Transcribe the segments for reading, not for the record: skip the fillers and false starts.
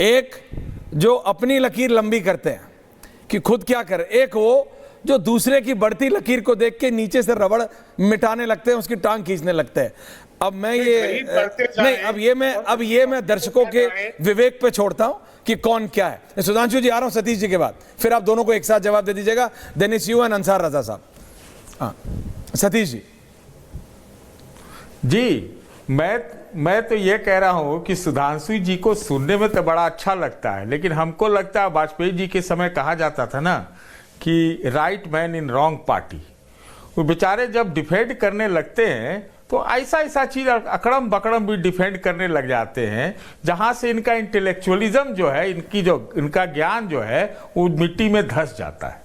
एक जो अपनी लकीर लंबी करते हैं कि खुद क्या करें, एक वो जो दूसरे की बढ़ती लकीर को देख के नीचे से रबड़ मिटाने लगते हैं, उसकी टांग खींचने लगते हैं। अब मैं ये नहीं, अब ये मैं दर्शकों के विवेक पे छोड़ता हूं कि कौन क्या है। सुधांशु जी आ रहा हूं सतीश जी के बाद, फिर आप दोनों को एक साथ जवाब दे दीजिएगा, देनिस यू एंड अंसार रजा साहब। हाँ सतीश जी। जी मैं तो ये कह रहा हूं कि सुधांशु जी को सुनने में तो बड़ा अच्छा लगता है, लेकिन हमको लगता है वाजपेयी जी के समय कहा जाता था ना कि right man in wrong party. वो बेचारे जब डिफेंड करने लगते हैं तो ऐसा चीज अकड़म बकड़म भी डिफेंड करने लग जाते हैं, जहां से इनका इंटेलेक्चुअलिज्म जो है, इनका ज्ञान जो है वो मिट्टी में धंस जाता है।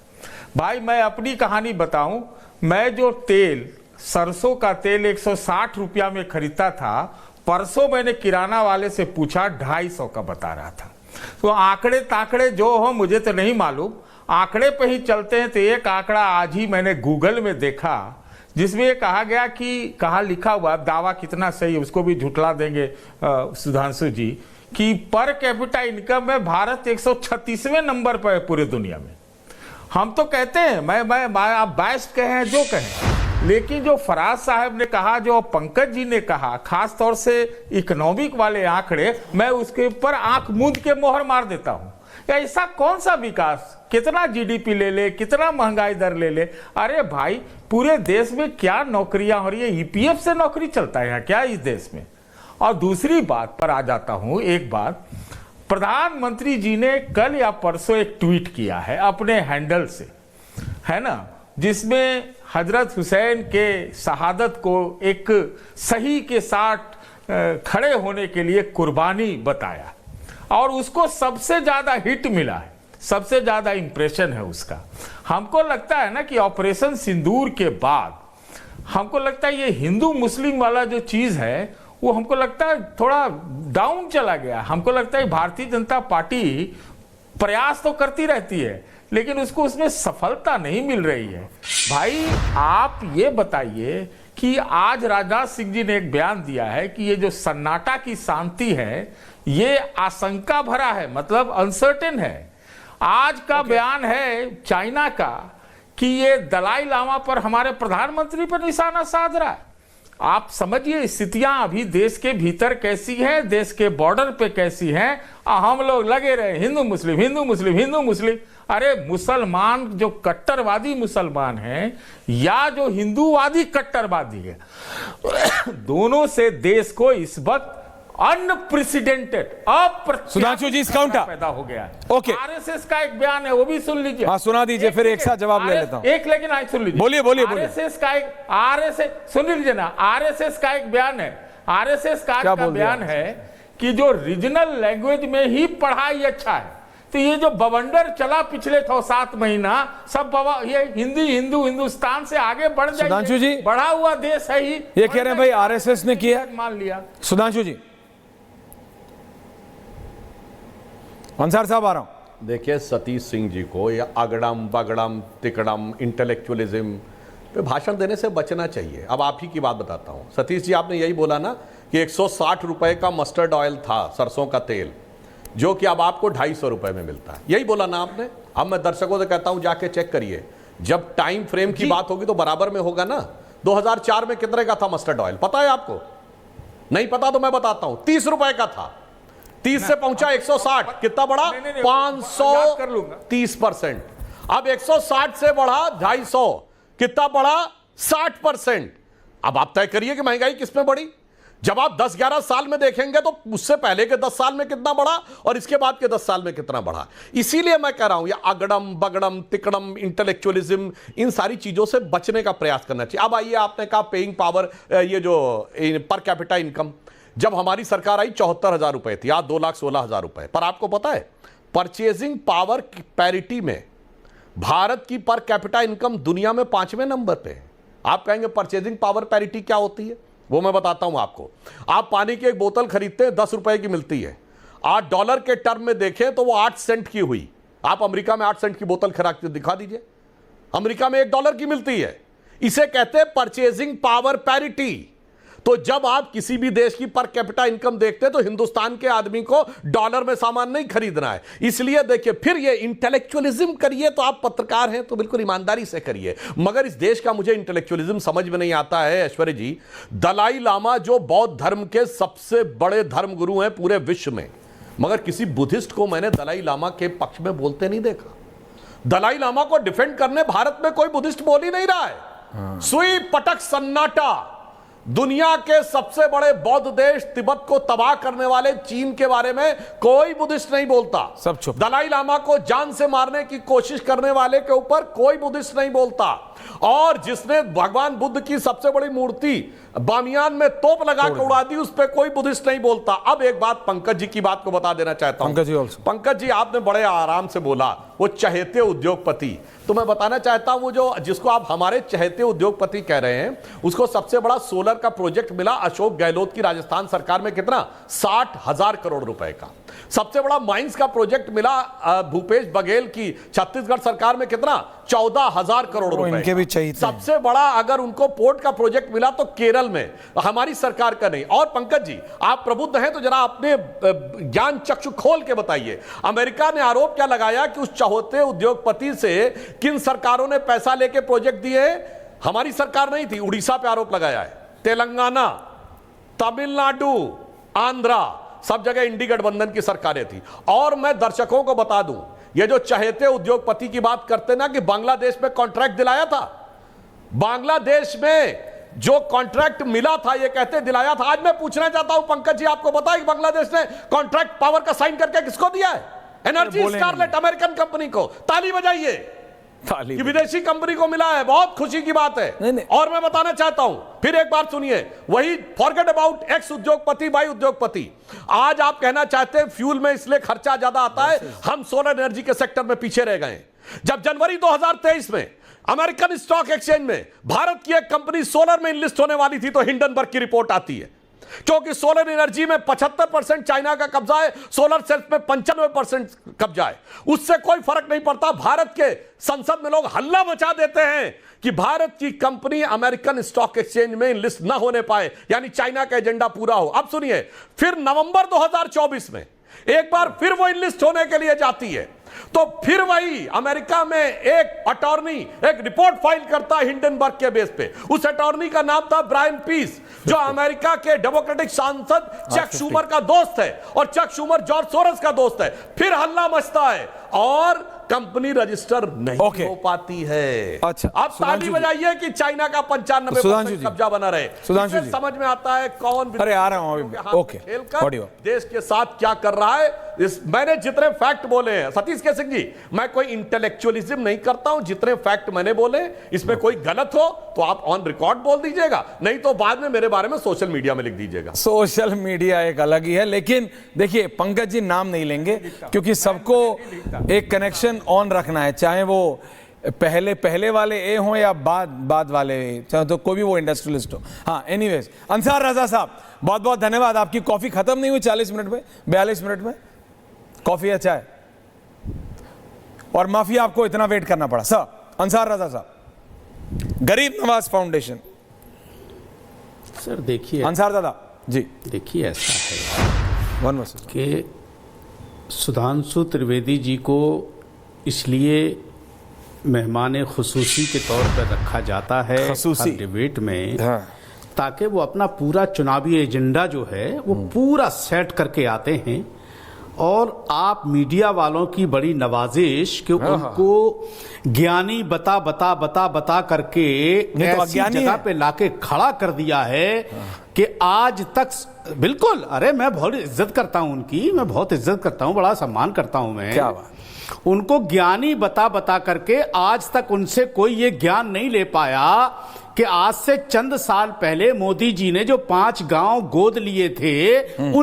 भाई मैं अपनी कहानी बताऊं, मैं जो तेल सरसों का तेल 160 रुपया में खरीदता था, परसों मैंने किराना वाले से पूछा 250 का बता रहा था। तो आंकड़े ताकड़े जो हो मुझे तो नहीं मालूम, आंकड़े पे ही चलते हैं। तो एक आंकड़ा आज ही मैंने गूगल में देखा जिसमें ये कहा गया कि कहा लिखा हुआ, दावा कितना सही है उसको भी झुठला देंगे सुधांशु जी, कि पर कैपिटा इनकम में भारत 136वें नंबर पर है पूरे दुनिया में। हम तो कहते हैं मैं आप बाइस्ड कहें जो कहें, लेकिन जो फराज साहब ने कहा, जो पंकज जी ने कहा, खास तौर से इकोनॉमिक वाले आंकड़े, मैं उसके ऊपर आंख मूंद के मोहर मार देता हूं। ऐसा कौन सा विकास, कितना जीडीपी ले ले, कितना महंगाई दर ले ले, अरे भाई पूरे देश में क्या नौकरियां हो रही है? ईपीएफ से नौकरी चलता है यहाँ क्या इस देश में? और दूसरी बात पर आ जाता हूं, एक बात, प्रधानमंत्री जी ने कल या परसों एक ट्वीट किया है अपने हैंडल से, है ना, जिसमें हजरत हुसैन के शहादत को एक सही के साथ खड़े होने के लिए कुर्बानी बताया, और उसको सबसे ज्यादा हिट मिला है, सबसे ज्यादा इंप्रेशन है उसका। हमको लगता है ना कि ऑपरेशन सिंदूर के बाद हमको लगता है ये हिंदू मुस्लिम वाला जो चीज है वो हमको लगता है थोड़ा डाउन चला गया। हमको लगता है भारतीय जनता पार्टी प्रयास तो करती रहती है, लेकिन उसको उसमें सफलता नहीं मिल रही है। भाई आप ये बताइए कि आज राजनाथ सिंह जी ने एक बयान दिया है कि ये जो सन्नाटा की शांति है ये आशंका भरा है, मतलब अनसर्टेन है। आज का बयान है चाइना का कि ये दलाई लामा पर, हमारे प्रधानमंत्री पर निशाना साध रहा है। आप समझिए स्थितियां अभी देश के भीतर कैसी हैं, देश के बॉर्डर पे कैसी हैं। हम लोग लगे रहे हिंदू मुस्लिम हिंदू मुस्लिम हिंदू मुस्लिम। अरे मुसलमान जो कट्टरवादी मुसलमान हैं या जो हिंदूवादी कट्टरवादी है, दोनों से देश को इस वक्त अनप्रेसिडेंटेड सुधांशु जी काउंटर पैदा हो गया है। ओके, आरएसएस का एक बयान है वो भी सुन लीजिए। हाँ सुना दीजिए, फिर एक साथ जवाब ले लेता हूं। एक लेकिन आज सुन लीजिए, बोलिए बोलिए बोलिए। आरएसएस का एक, आरएसएस सुन लीजिए ना, आरएसएस का एक बयान है, आरएसएस का बयान है कि जो रीजनल लैंग्वेज में ही पढ़ाई अच्छा है। तो ये जो बवंडर चला पिछले 6-7 महीना, सब ये हिंदी हिंदू हिंदुस्तान से आगे बढ़ जाए, सुधांशु जी बढ़ा हुआ देश है ही, ये कह रहे हैं भाई आरएसएस ने किया, मान लिया। सुधांशु जी। अंसार साहब आ रहा हूं। देखिए सतीश सिंह जी को ये अगड़म बगड़म तिकड़म इंटेलेक्चुअलिज्म पे भाषण देने से बचना चाहिए। अब आप ही की बात बताता हूं। सतीश जी आपने यही बोला ना कि 160 रुपए का मस्टर्ड ऑयल था, सरसों का तेल, जो कि अब आपको 250 रुपए में मिलता है। यही बोला ना आपने। अब मैं दर्शकों से कहता हूं जाके चेक करिए, जब टाइम फ्रेम की बात होगी तो बराबर में होगा ना। 2004 में कितने का था मस्टर्ड ऑयल, पता है आपको? नहीं पता तो मैं बताता हूं, 30 रुपए का था। 30 से पहुंचा 160, कितना बढ़ा? 530%। अब 160 से बढ़ा 250, कितना बढ़ा? 60%। अब आप तय करिए कि महंगाई किसमें बढ़ी। जब आप 10-11 साल में देखेंगे तो उससे पहले के 10 साल में कितना बढ़ा और इसके बाद के 10 साल में कितना बढ़ा। इसीलिए मैं कह रहा हूं, ये अगड़म बगड़म तिकड़म इंटेलेक्चुअलिज्म, इन सारी चीजों से बचने का प्रयास करना चाहिए। अब आइए, आपने कहा पेइंग पावर, ये जो पर कैपिटा इनकम, जब हमारी सरकार आई 74,000 रुपए थी, आज 2,16,000 रुपए। पर आपको पता है परचेजिंग पावर पैरिटी में भारत की पर कैपिटा इनकम दुनिया में 5वें नंबर पे है। आप कहेंगे परचेजिंग पावर पैरिटी क्या होती है, वो मैं बताता हूं आपको। आप पानी की एक बोतल खरीदते हैं, 10 रुपए की मिलती है। $8 के टर्म में देखें तो वो 8 सेंट की हुई। आप अमेरिका में 8 सेंट की बोतल खरीद के दिखा दीजिए, अमेरिका में $1 की मिलती है। इसे कहते हैं परचेजिंग पावर पैरिटी। तो जब आप किसी भी देश की पर कैपिटा इनकम देखते हैं तो हिंदुस्तान के आदमी को डॉलर में सामान नहीं खरीदना है। इसलिए देखिए, फिर ये इंटेलेक्चुअलिज्म करिए तो आप पत्रकार हैं तो बिल्कुल ईमानदारी से करिए, मगर इस देश का मुझे इंटेलेक्चुअलिज्म समझ में नहीं आता है। ऐश्वर्य जी, दलाई लामा जो बौद्ध धर्म के सबसे बड़े धर्मगुरु हैं पूरे विश्व में, मगर किसी बुद्धिस्ट को मैंने दलाई लामा के पक्ष में बोलते नहीं देखा। दलाई लामा को डिफेंड करने भारत में कोई बुद्धिस्ट बोल ही नहीं रहा है। सुई पटक सन्नाटा। दुनिया के सबसे बड़े बौद्ध देश तिब्बत को तबाह करने वाले चीन के बारे में कोई बुद्धिस्ट नहीं बोलता। सब चुप। दलाई लामा को जान से मारने की कोशिश करने वाले के ऊपर कोई बुद्धिस्ट नहीं बोलता। और जिसने भगवान बुद्ध की सबसे बड़ी मूर्ति बामियान में तोप लगा कर उड़ा दी, उस पर कोई बुद्धिस्ट नहीं बोलता। अब एक बात पंकज जी की बात को बता देना चाहता हूं। पंकज जी, आपने बड़े आराम से बोला वो चहेते उद्योगपति, तो मैं बताना चाहता हूं वो जो जिसको आप हमारे चहेते उद्योगपति कह रहे हैं, उसको सबसे बड़ा सोलर का प्रोजेक्ट मिला अशोक गहलोत की राजस्थान सरकार में, कितना 60,000 करोड़ रुपए का। सबसे बड़ा माइंस का प्रोजेक्ट मिला भूपेश बघेल की छत्तीसगढ़ सरकार में, कितना 14,000 करोड़ रुपए। सबसे बड़ा अगर उनको पोर्ट का प्रोजेक्ट मिला तो केरल में, हमारी सरकार का नहीं। और पंकज जी, आप प्रबुद्ध हैं तो जरा अपने ज्ञान चक्षु खोल के बताइए, अमेरिका ने आरोप क्या लगाया कि उस चहेते उद्योगपति से किन सरकारों ने पैसा लेके प्रोजेक्ट दिए? हमारी सरकार नहीं थी। उड़ीसा पे आरोप लगाया है, तेलंगाना, तमिलनाडु, आंध्रा, सब जगह इंडी गठबंधन की सरकारें थी। और मैं दर्शकों को बता दूं, ये जो चहेते उद्योगपति की बात करते ना कि बांग्लादेश में कॉन्ट्रैक्ट दिलाया था, बांग्लादेश में जो कॉन्ट्रैक्ट मिला था ये कहते दिलाया था। आज मैं पूछना चाहता हूं पंकज जी, आपको बताया कि बांग्लादेश ने कॉन्ट्रैक्ट पावर का साइन करके किसको दिया है? एनर्जी स्कारलेट अमेरिकन कंपनी को। ताली बजाइए कि विदेशी कंपनी को मिला है, बहुत खुशी की बात है। नहीं। और मैं बताना चाहता हूं, फिर एक बार सुनिए, वही फॉरगेट अबाउट एक्स उद्योगपति बाई उद्योगपति। आज आप कहना चाहते हैं फ्यूल में इसलिए खर्चा ज्यादा आता है, हम सोलर एनर्जी के सेक्टर में पीछे रह गए। जब जनवरी 2023 में अमेरिकन स्टॉक एक्सचेंज में भारत की एक कंपनी सोलर में इनलिस्ट होने वाली थी तो हिंडनबर्ग की रिपोर्ट आती है, क्योंकि सोलर एनर्जी में 75% चाइना का कब्जा है, सोलर सेल्स में 95% कब्जा है। उससे कोई फर्क नहीं पड़ता। भारत के संसद में लोग हल्ला मचा देते हैं कि भारत की कंपनी अमेरिकन स्टॉक एक्सचेंज में लिस्ट ना होने पाए, यानी चाइना का एजेंडा पूरा हो। अब सुनिए, फिर नवंबर 2024 में एक बार फिर वो इनलिस्ट होने के लिए जाती है, तो फिर वही अमेरिका में एक अटॉर्नी एक रिपोर्ट फाइल करता है हिंडनबर्ग के बेस पे। उस अटॉर्नी का नाम था ब्रायन पीस, जो अमेरिका के डेमोक्रेटिक सांसद चक शूमर का दोस्त है, और चक शूमर जॉर्ज सोरोस का दोस्त है। फिर हल्ला मचता है और कंपनी रजिस्टर नहीं हो पाती है। अच्छा, आप ताली बजाइए कि चाइना का 95% कब्जा बना रहे। सुधांशु जी, समझ में आता है कौन आ रहा हूं ओके देश के साथ क्या कर रहा है। मैंने जितने फैक्ट बोले हैं सतीश के सिंह जी, मैं कोई इंटेलेक्चुअलिज्म नहीं करता हूं। जितने फैक्ट मैंने बोले, इसमें कोई गलत हो तो आप ऑन रिकॉर्ड बोल दीजिएगा, नहीं तो बाद में मेरे बारे में सोशल मीडिया में लिख दीजिएगा। सोशल मीडिया एक अलग ही है, लेकिन देखिए पंकज जी नाम नहीं लेंगे क्योंकि सबको एक कनेक्शन ऑन रखना है, चाहे वो पहले वाले ए हो या बाद वाले, चाहे तो कोई भी वो इंडस्ट्रियलिस्ट हो। हाँ, एनीवेज, अंसार रजा साहब बहुत बहुत धन्यवाद। आपकी कॉफी खत्म नहीं हुई 40 मिनट में, 42 मिनट में कॉफी या चाय, और माफी आपको इतना वेट करना पड़ा। सर अंसार रजा साहब, गरीब नवाज फाउंडेशन। सर देखिए अंसार दादा जी, देखिए ऐसा है कि सुधांशु त्रिवेदी जी को इसलिए मेहमान खुसूसी के तौर पर रखा जाता है हर डिबेट में, ताकि वो अपना पूरा चुनावी एजेंडा जो है वो पूरा सेट करके आते हैं। और आप मीडिया वालों की बड़ी नवाजिश कि उनको ज्ञानी बता करके ऐसी जगह पे लाके खड़ा कर दिया है कि आज तक बिल्कुल, अरे मैं बहुत इज्जत करता हूं उनकी, मैं बहुत इज्जत करता हूं, बड़ा सम्मान करता हूं मैं। क्या बात? उनको ज्ञानी बता करके आज तक उनसे कोई ये ज्ञान नहीं ले पाया कि आज से चंद साल पहले मोदी जी ने जो 5 गांव गोद लिए थे उन